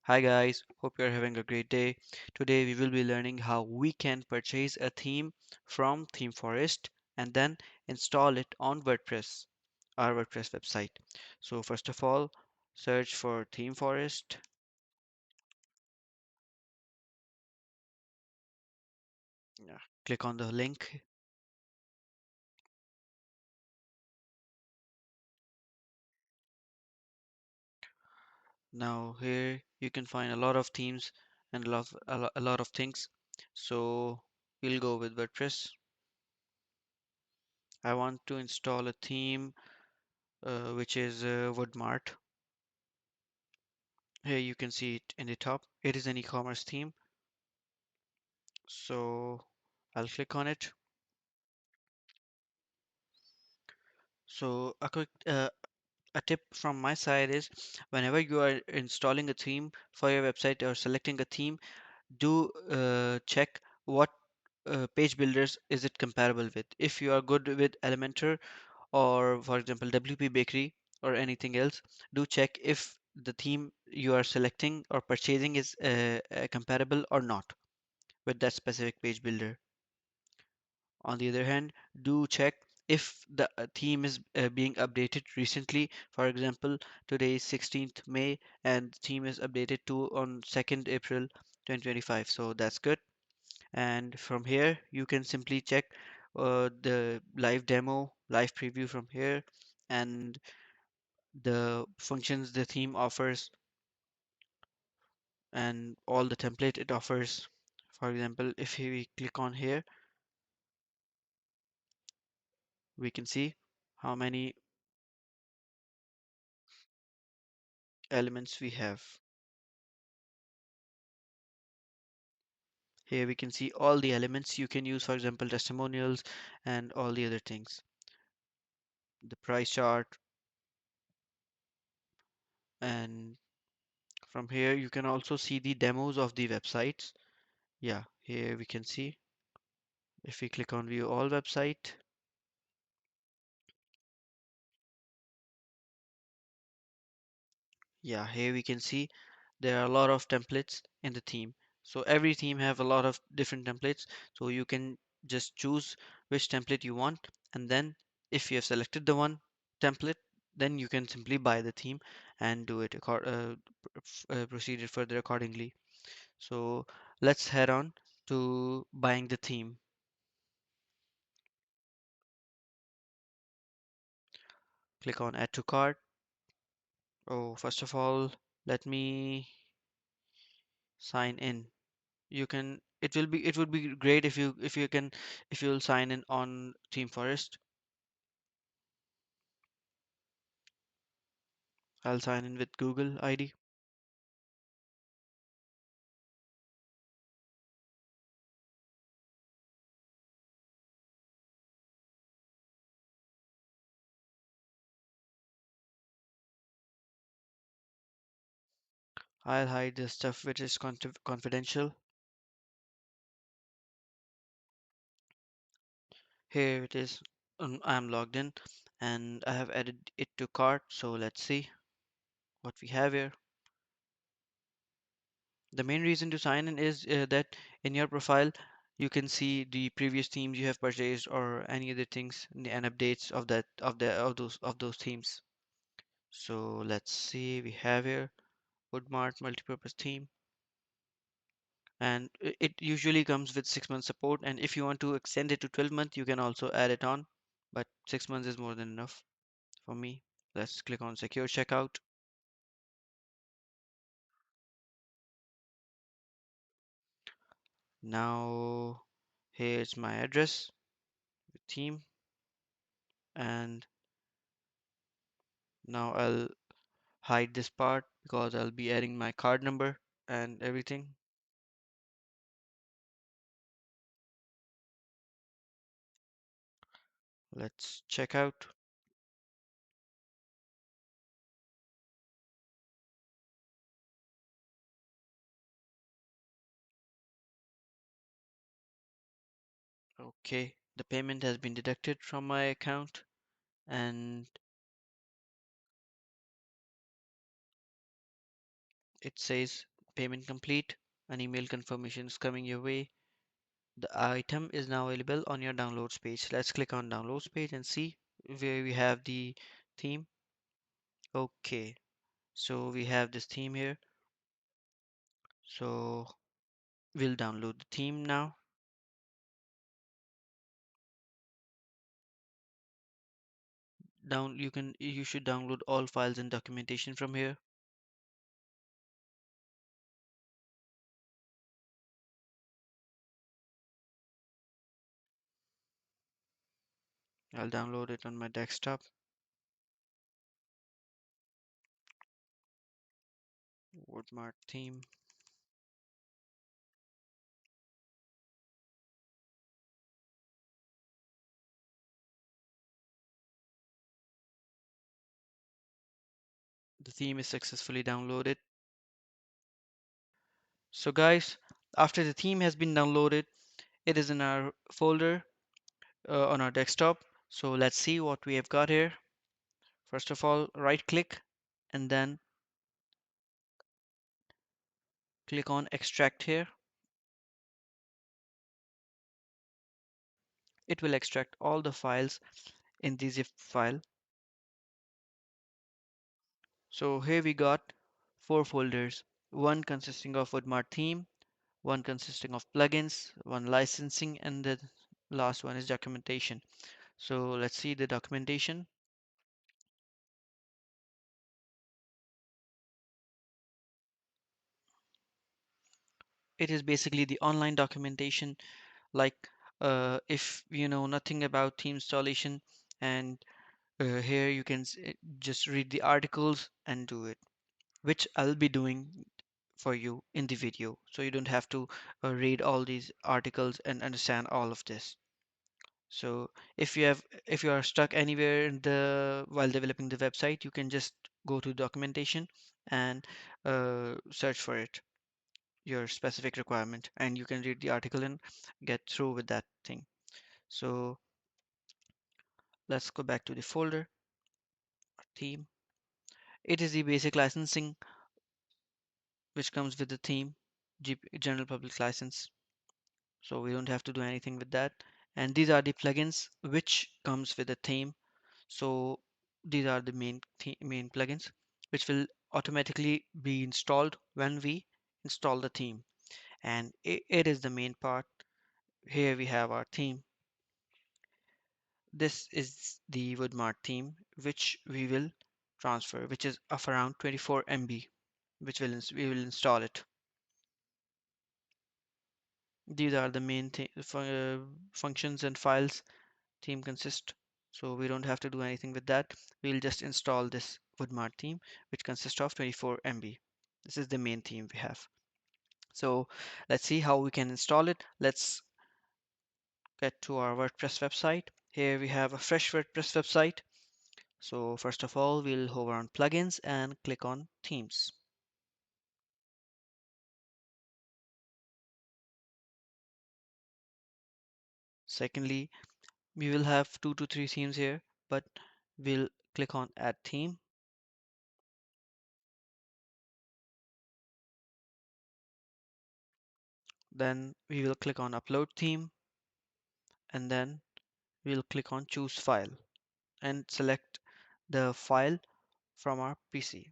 Hi guys, hope you're having a great day. Today we will be learning how we can purchase a theme from ThemeForest and then install it on WordPress, our WordPress website. So first of all, search for ThemeForest. Yeah, click on the link. Now here you can find a lot of themes and a lot of things. So we'll go with WordPress. I want to install a theme which is woodmart. Here you can see it in the top. It is an e-commerce theme. So I'll click on it. So a tip from my side is whenever you are installing a theme for your website or selecting a theme, do check what page builders is it comparable with. If you are good with Elementor or for example WP Bakery or anything else, do check if the theme you are selecting or purchasing is comparable or not with that specific page builder. On the other hand, do check if the theme is being updated recently. For example, today is 16th May and the theme is updated to on 2nd April 2025. So that's good. And from here, you can simply check the live demo, live preview from here, and the functions the theme offers and all the template it offers. For example, if we click on here, we can see how many elements we have. Here we can see all the elements you can use, for example, testimonials and all the other things. The price chart, and from here you can also see the demos of the websites. Yeah, here we can see if we click on view all website. Yeah, here we can see there are a lot of templates in the theme. So every theme have a lot of different templates. So you can just choose which template you want, and then if you have selected the one template, then you can simply buy the theme and do it proceed it further accordingly. So let's head on to buying the theme. Click on add to cart. Oh, first of all, let me sign in. You can it would be great if you can if you'll sign in on ThemeForest. I'll sign in with Google ID. I'll hide the stuff which is confidential. Here it is. I'm logged in and I have added it to cart. So let's see what we have here. The main reason to sign in is that in your profile you can see the previous themes you have purchased or any other things and updates of that of those themes. So let's see, we have here Woodmart multipurpose theme, and it usually comes with 6 months support. And if you want to extend it to 12 months, you can also add it on, but 6 months is more than enough for me. Let's click on secure checkout. Now here's my address, the theme, and now I'll hide this part because I'll be adding my card number and everything. Let's check out. Okay, the payment has been deducted from my account, and it says Payment complete. An email confirmation is coming your way. The item is now available on your downloads page. Let's click on downloads page and see where we have the theme. Okay, so we have this theme here. So we'll download the theme now. You should download all files and documentation from here. I'll download it on my desktop. Woodmart theme. The theme is successfully downloaded. So guys, after the theme has been downloaded, it is in our folder on our desktop. So let's see what we have got here. First of all, right click and then click on extract here. It will extract all the files in the zip file. So here we got four folders, one consisting of Woodmart theme, one consisting of plugins, one licensing, and the last one is documentation. So let's see the documentation. It is basically the online documentation, like if you know nothing about theme installation, and here you can just read the articles and do it, which I'll be doing for you in the video, so you don't have to read all these articles and understand all of this. So if you are stuck anywhere in the while developing the website, you can just go to documentation and search for it, your specific requirement, and you can read the article and get through with that thing. So let's go back to the folder theme. It is the basic licensing which comes with the theme, general public license. So we don't have to do anything with that. And these are the plugins which comes with the theme. So these are the main plugins which will automatically be installed when we install the theme. And it is the main part. Here we have our theme. This is the Woodmart theme which we will transfer, which is of around 24 MB, which we will install it. These are the main functions and files theme consist. So we don't have to do anything with that. We'll just install this Woodmart theme, which consists of 24 MB. This is the main theme we have. So let's see how we can install it. Let's get to our WordPress website. Here we have a fresh WordPress website. So first of all, we'll hover on plugins and click on themes. Secondly, we will have 2 to 3 themes here, but we'll click on add theme. Then we will click on upload theme, and then we'll click on choose file and select the file from our PC.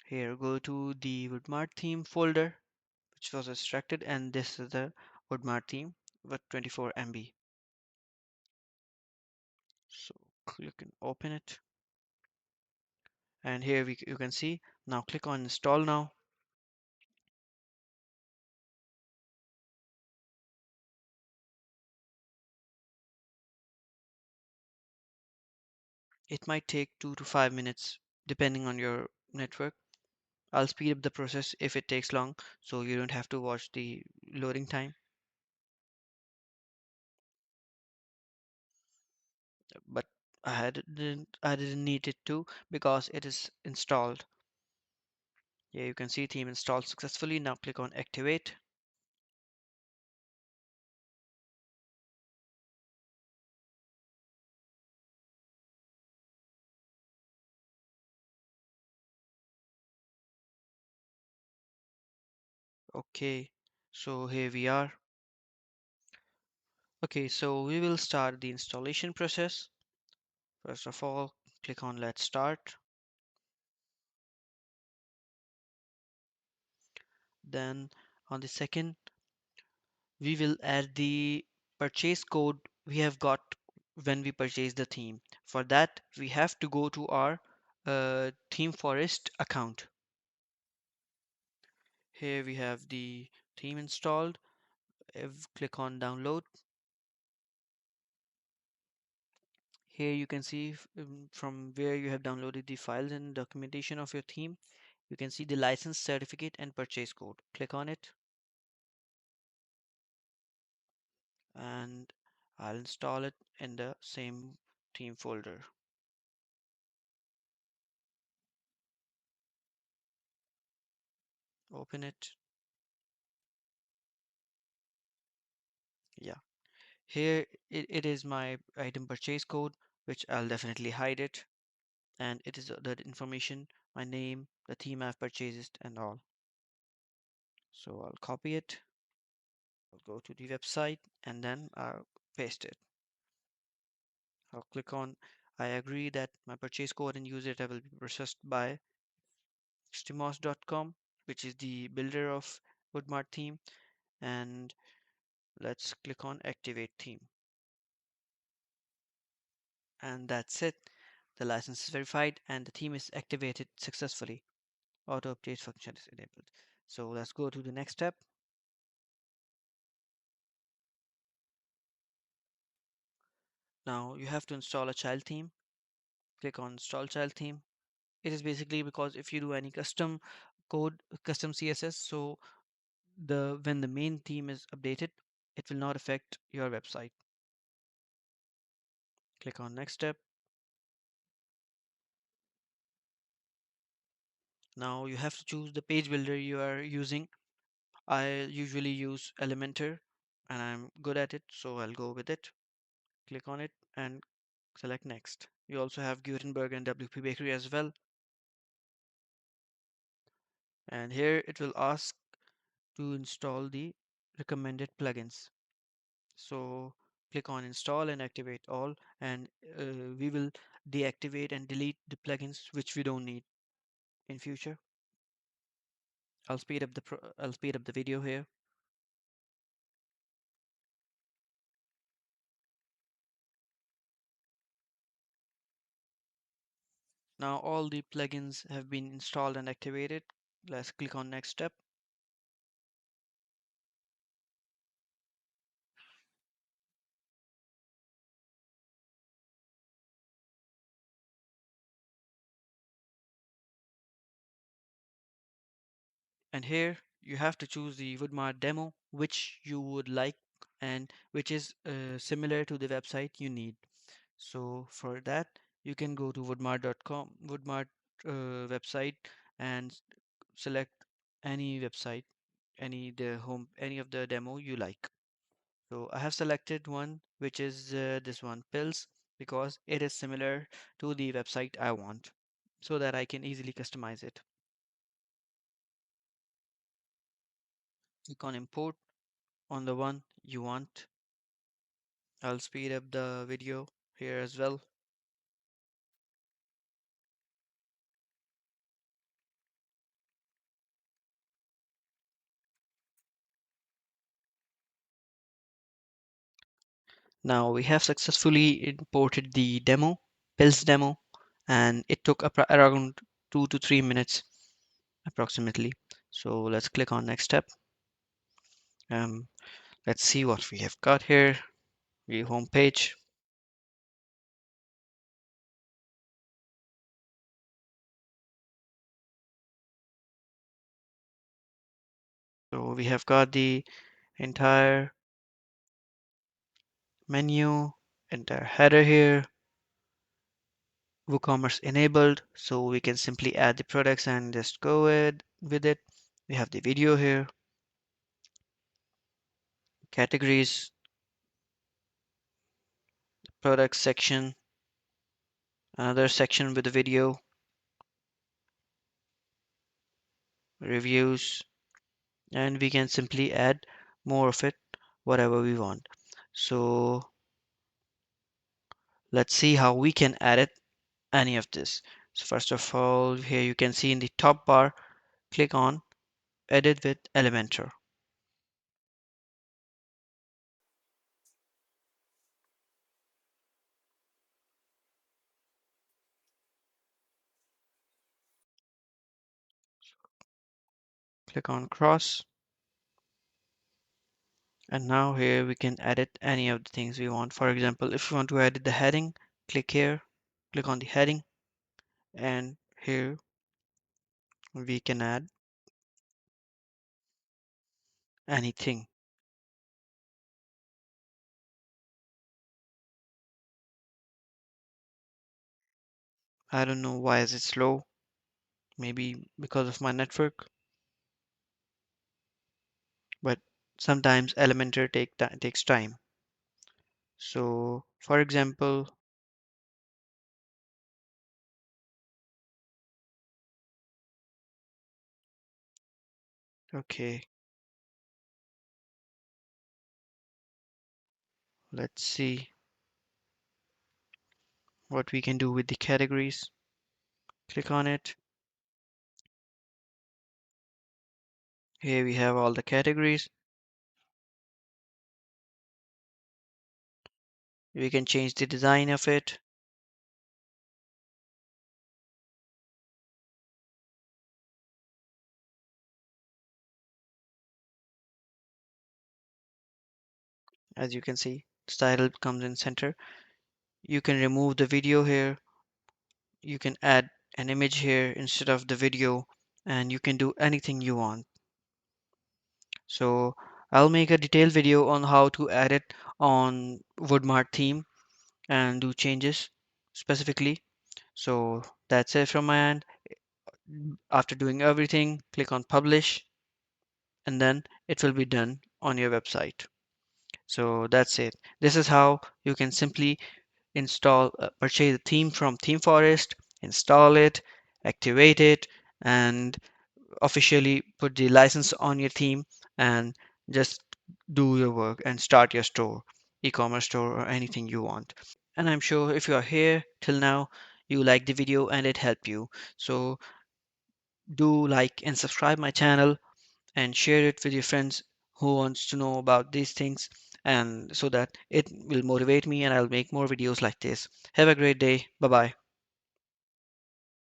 Here, go to the Woodmart theme folder, which was extracted, and this is the Woodmart theme with 24 MB. So click and open it. And here you can see, now click on install now. It might take 2 to 5 minutes depending on your network. I'll speed up the process if it takes long, so you don't have to watch the loading time. But I didn't need it to because it is installed. Yeah, you can see theme installed successfully. Now click on activate. Okay, so here we are. Okay, so we will start the installation process. First of all, click on Let's Start. Then on the second, we will add the purchase code we have got when we purchase the theme. For that, we have to go to our ThemeForest account. Here we have the theme installed. If click on download. Here you can see from where you have downloaded the files and documentation of your theme. You can see the license certificate and purchase code. Click on it and I'll install it in the same theme folder. Open it. Yeah. Here it is my item purchase code, which I'll definitely hide it. And it is the information, my name, the theme I've purchased and all. So I'll copy it. I'll go to the website and then I'll paste it. I'll click on I agree that my purchase code and user data will be processed by stimos.com, which is the builder of woodmart theme, and let's click on activate theme. And that's it. The license is verified and the theme is activated successfully. Auto update function is enabled. So let's go to the next step. Now you have to install a child theme. Click on install child theme. It is basically because if you do any custom code, custom CSS, so when the main theme is updated, it will not affect your website. Click on next step. Now you have to choose the page builder you are using. I usually use Elementor and I'm good at it, so I'll go with it. Click on it and select next. You also have Gutenberg and WP Bakery as well. And here it will ask to install the recommended plugins. So click on install and activate all, and we will deactivate and delete the plugins which we don't need in future. I'll speed up the video here. Now all the plugins have been installed and activated. Let's click on next step. And here you have to choose the Woodmart demo which you would like and which is similar to the website you need. So for that you can go to woodmart.com, Woodmart website, and select any website, any of the demo you like. So I have selected one which is this one, pills, because it is similar to the website I want so that I can easily customize it. Click on import on the one you want. I'll speed up the video here as well. Now we have successfully imported the demo, pills demo, and it took around 2 to 3 minutes approximately. So let's click on next step. Um, let's see what we have got here. View home page. So we have got the entire menu, entire header here, WooCommerce enabled, so we can simply add the products and just go with it. We have the video here, categories, products section, another section with the video, reviews, and we can simply add more of it, whatever we want. So let's see how we can add it, any of this. So first of all, here you can see in the top bar, click on Edit with Elementor. Click on cross, and now here we can edit any of the things we want. For example, if you want to edit the heading, click here, click on the heading, and here we can add anything. I don't know why is it slow, maybe because of my network, but sometimes Elementor takes time. So for example, okay, let's see what we can do with the categories. Click on it. Here we have all the categories. We can change the design of it. As you can see, the title comes in center. You can remove the video here. You can add an image here instead of the video, and you can do anything you want. So I'll make a detailed video on how to add it on woodmart theme and do changes specifically. So that's it from my end. After doing everything, click on publish, and then it will be done on your website. So that's it. This is how you can simply purchase a theme from ThemeForest, install it, activate it, and officially put the license on your theme, and just do your work and start your store, e-commerce store, or anything you want. And I'm sure if you are here till now, you like the video and it helped you. So do like and subscribe my channel and share it with your friends who wants to know about these things, and so that it will motivate me and I'll make more videos like this. Have a great day. Bye bye.